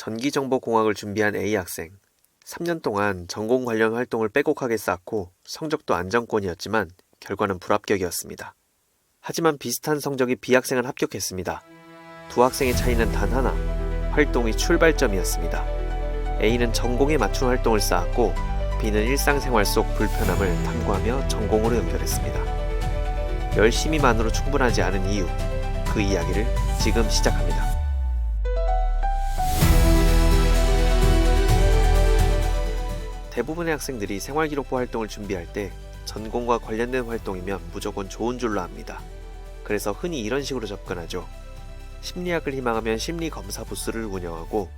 전기정보공학을 준비한 A 학생. 3년 동안 전공 관련 활동을 빼곡하게 쌓고 성적도 안정권이었지만 결과는 불합격이었습니다. 하지만 비슷한 성적의 B 학생은 합격했습니다. 두 학생의 차이는 단 하나, 활동의 출발점이었습니다. A는 전공에 맞춘 활동을 쌓았고 B는 일상생활 속 불편함을 탐구하며 전공으로 연결했습니다. 열심히만으로 충분하지 않은 이유, 그 이야기를 지금 시작합니다. 대부분의 학생들이 생활기록부 활동을 준비할 때 전공과 관련된 활동이면 무조건 좋은 줄로 압니다. 그래서 흔히 이런 식으로 접근하죠. 심리학을 희망하면 심리검사 부스를 운영하고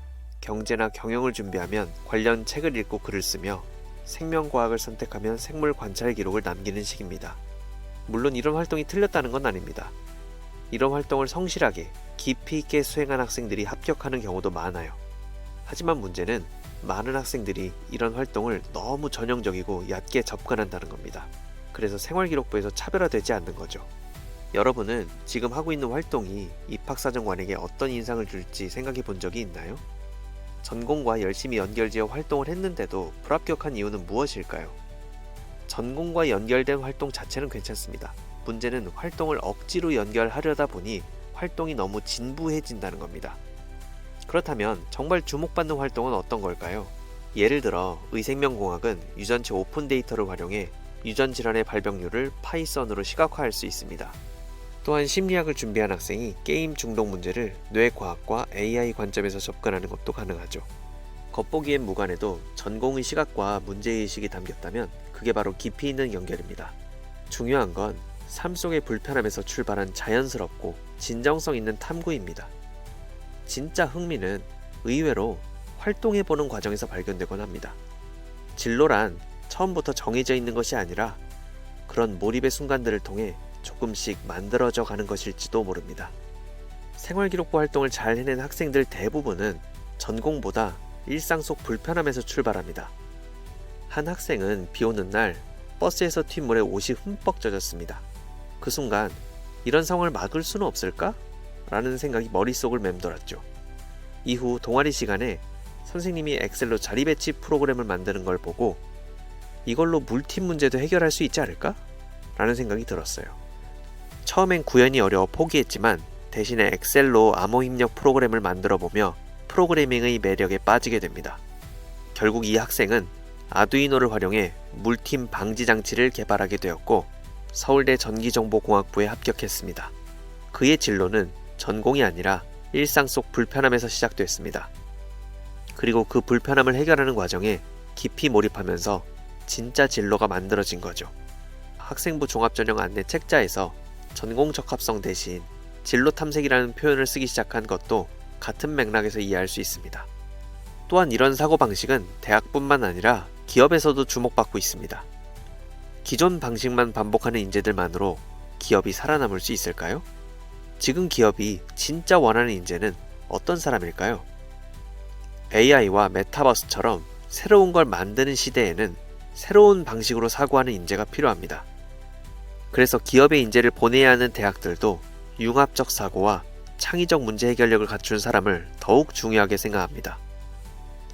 경제나 경영을 준비하면 관련 책을 읽고 글을 쓰며 생명과학을 선택하면 생물 관찰 기록을 남기는 식입니다. 물론 이런 활동이 틀렸다는 건 아닙니다. 이런 활동을 성실하게 깊이 있게 수행한 학생들이 합격하는 경우도 많아요. 하지만 문제는 많은 학생들이 이런 활동을 너무 전형적이고 얕게 접근한다는 겁니다. 그래서 생활기록부에서 차별화되지 않는 거죠. 여러분은 지금 하고 있는 활동이 입학사정관에게 어떤 인상을 줄지 생각해 본 적이 있나요? 전공과 열심히 연결지어 활동을 했는데도 불합격한 이유는 무엇일까요? 전공과 연결된 활동 자체는 괜찮습니다. 문제는 활동을 억지로 연결하려다 보니 활동이 너무 진부해진다는 겁니다. 그렇다면 정말 주목받는 활동은 어떤 걸까요? 예를 들어 의생명공학은 유전체 오픈 데이터를 활용해 유전질환의 발병률을 파이썬으로 시각화할 수 있습니다. 또한 심리학을 준비한 학생이 게임 중독 문제를 뇌과학과 AI 관점에서 접근하는 것도 가능하죠. 겉보기엔 무관해도 전공의 시각과 문제의식이 담겼다면 그게 바로 깊이 있는 연결입니다. 중요한 건 삶 속의 불편함에서 출발한 자연스럽고 진정성 있는 탐구입니다. 진짜 흥미는 의외로 활동해보는 과정에서 발견되곤 합니다. 진로란 처음부터 정해져 있는 것이 아니라 그런 몰입의 순간들을 통해 조금씩 만들어져 가는 것일지도 모릅니다. 생활기록부 활동을 잘 해낸 학생들 대부분은 전공보다 일상 속 불편함에서 출발합니다. 한 학생은 비 오는 날 버스에서 튄 물에 옷이 흠뻑 젖었습니다. 그 순간 이런 상황을 막을 수는 없을까? 라는 생각이 머릿속을 맴돌았죠. 이후 동아리 시간에 선생님이 엑셀로 자리 배치 프로그램을 만드는 걸 보고 이걸로 물팀 문제도 해결할 수 있지 않을까? 라는 생각이 들었어요. 처음엔 구현이 어려워 포기했지만 대신에 엑셀로 암호 입력 프로그램을 만들어 보며 프로그래밍의 매력에 빠지게 됩니다. 결국 이 학생은 아두이노를 활용해 물팀 방지 장치를 개발하게 되었고 서울대 전기정보공학부에 합격했습니다. 그의 진로는 전공이 아니라 일상 속 불편함에서 시작됐습니다. 그리고 그 불편함을 해결하는 과정에 깊이 몰입하면서 진짜 진로가 만들어진 거죠. 학생부 종합전형 안내 책자에서 전공 적합성 대신 진로 탐색이라는 표현을 쓰기 시작한 것도 같은 맥락에서 이해할 수 있습니다. 또한 이런 사고방식은 대학뿐만 아니라 기업에서도 주목받고 있습니다. 기존 방식만 반복하는 인재들만으로 기업이 살아남을 수 있을까요? 지금 기업이 진짜 원하는 인재는 어떤 사람일까요? AI와 메타버스처럼 새로운 걸 만드는 시대에는 새로운 방식으로 사고하는 인재가 필요합니다. 그래서 기업의 인재를 보내야 하는 대학들도 융합적 사고와 창의적 문제 해결력을 갖춘 사람을 더욱 중요하게 생각합니다.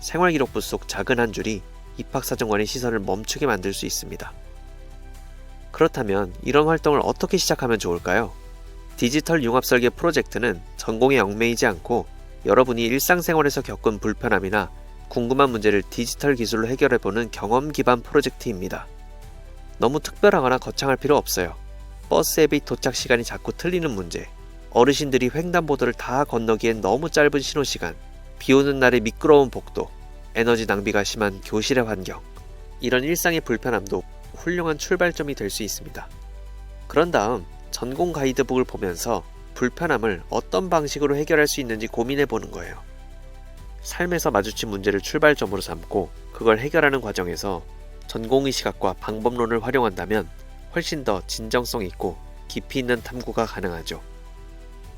생활기록부 속 작은 한 줄이 입학사정관의 시선을 멈추게 만들 수 있습니다. 그렇다면 이런 활동을 어떻게 시작하면 좋을까요? 디지털 융합설계 프로젝트는 전공에 얽매이지 않고 여러분이 일상생활에서 겪은 불편함이나 궁금한 문제를 디지털 기술로 해결해보는 경험 기반 프로젝트입니다. 너무 특별하거나 거창할 필요 없어요. 버스 앱의 도착 시간이 자꾸 틀리는 문제, 어르신들이 횡단보도를 다 건너기엔 너무 짧은 신호시간, 비 오는 날의 미끄러운 복도, 에너지 낭비가 심한 교실의 환경, 이런 일상의 불편함도 훌륭한 출발점이 될 수 있습니다. 그런 다음 전공 가이드북을 보면서 불편함을 어떤 방식으로 해결할 수 있는지 고민해 보는 거예요. 삶에서 마주친 문제를 출발점으로 삼고 그걸 해결하는 과정에서 전공의 시각과 방법론을 활용한다면 훨씬 더 진정성 있고 깊이 있는 탐구가 가능하죠.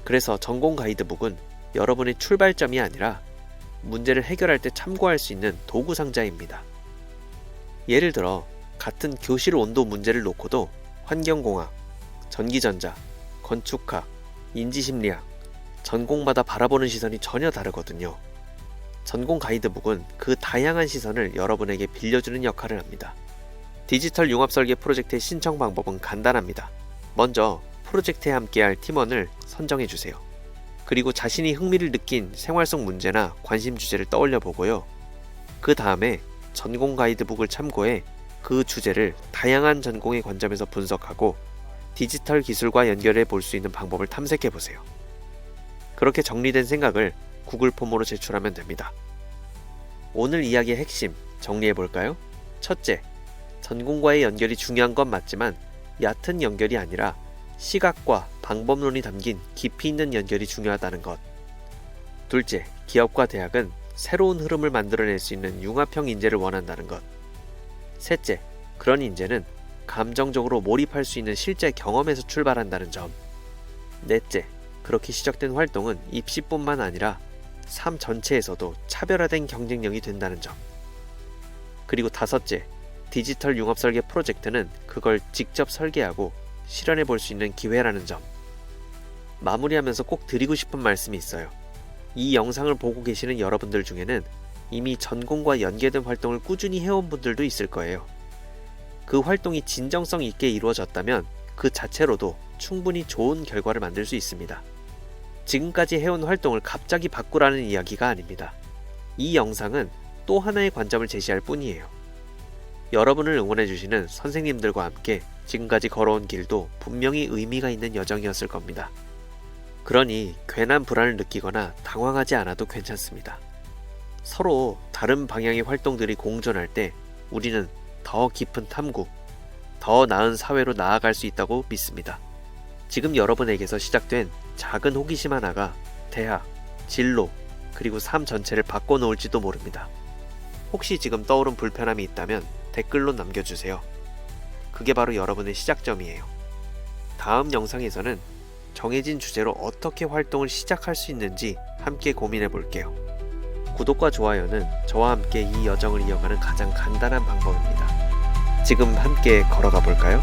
그래서 전공 가이드북은 여러분의 출발점이 아니라 문제를 해결할 때 참고할 수 있는 도구 상자입니다. 예를 들어 같은 교실 온도 문제를 놓고도 환경공학, 전기전자, 건축학, 인지심리학, 전공마다 바라보는 시선이 전혀 다르거든요. 전공 가이드북은 그 다양한 시선을 여러분에게 빌려주는 역할을 합니다. 디지털 융합 설계 프로젝트의 신청 방법은 간단합니다. 먼저 프로젝트에 함께할 팀원을 선정해 주세요. 그리고 자신이 흥미를 느낀 생활 속 문제나 관심 주제를 떠올려 보고요. 그 다음에 전공 가이드북을 참고해 그 주제를 다양한 전공의 관점에서 분석하고 디지털 기술과 연결해 볼 수 있는 방법을 탐색해 보세요. 그렇게 정리된 생각을 구글 폼으로 제출하면 됩니다. 오늘 이야기의 핵심 정리해 볼까요? 첫째, 전공과의 연결이 중요한 건 맞지만 얕은 연결이 아니라 시각과 방법론이 담긴 깊이 있는 연결이 중요하다는 것. 둘째, 기업과 대학은 새로운 흐름을 만들어낼 수 있는 융합형 인재를 원한다는 것. 셋째, 그런 인재는 감정적으로 몰입할 수 있는 실제 경험에서 출발한다는 점. 넷째, 그렇게 시작된 활동은 입시뿐만 아니라 삶 전체에서도 차별화된 경쟁력이 된다는 점. 그리고 다섯째, 디지털 융합 설계 프로젝트는 그걸 직접 설계하고 실현해 볼 수 있는 기회라는 점. 마무리하면서 꼭 드리고 싶은 말씀이 있어요. 이 영상을 보고 계시는 여러분들 중에는 이미 전공과 연계된 활동을 꾸준히 해온 분들도 있을 거예요. 그 활동이 진정성 있게 이루어졌다면 그 자체로도 충분히 좋은 결과를 만들 수 있습니다. 지금까지 해온 활동을 갑자기 바꾸라는 이야기가 아닙니다. 이 영상은 또 하나의 관점을 제시할 뿐이에요. 여러분을 응원해주시는 선생님들과 함께 지금까지 걸어온 길도 분명히 의미가 있는 여정이었을 겁니다. 그러니 괜한 불안을 느끼거나 당황하지 않아도 괜찮습니다. 서로 다른 방향의 활동들이 공존할 때 우리는 더 깊은 탐구, 더 나은 사회로 나아갈 수 있다고 믿습니다. 지금 여러분에게서 시작된 작은 호기심 하나가 대학, 진로, 그리고 삶 전체를 바꿔놓을지도 모릅니다. 혹시 지금 떠오른 불편함이 있다면 댓글로 남겨주세요. 그게 바로 여러분의 시작점이에요. 다음 영상에서는 정해진 주제로 어떻게 활동을 시작할 수 있는지 함께 고민해 볼게요. 구독과 좋아요는 저와 함께 이 여정을 이어가는 가장 간단한 방법입니다. 지금 함께 걸어가 볼까요?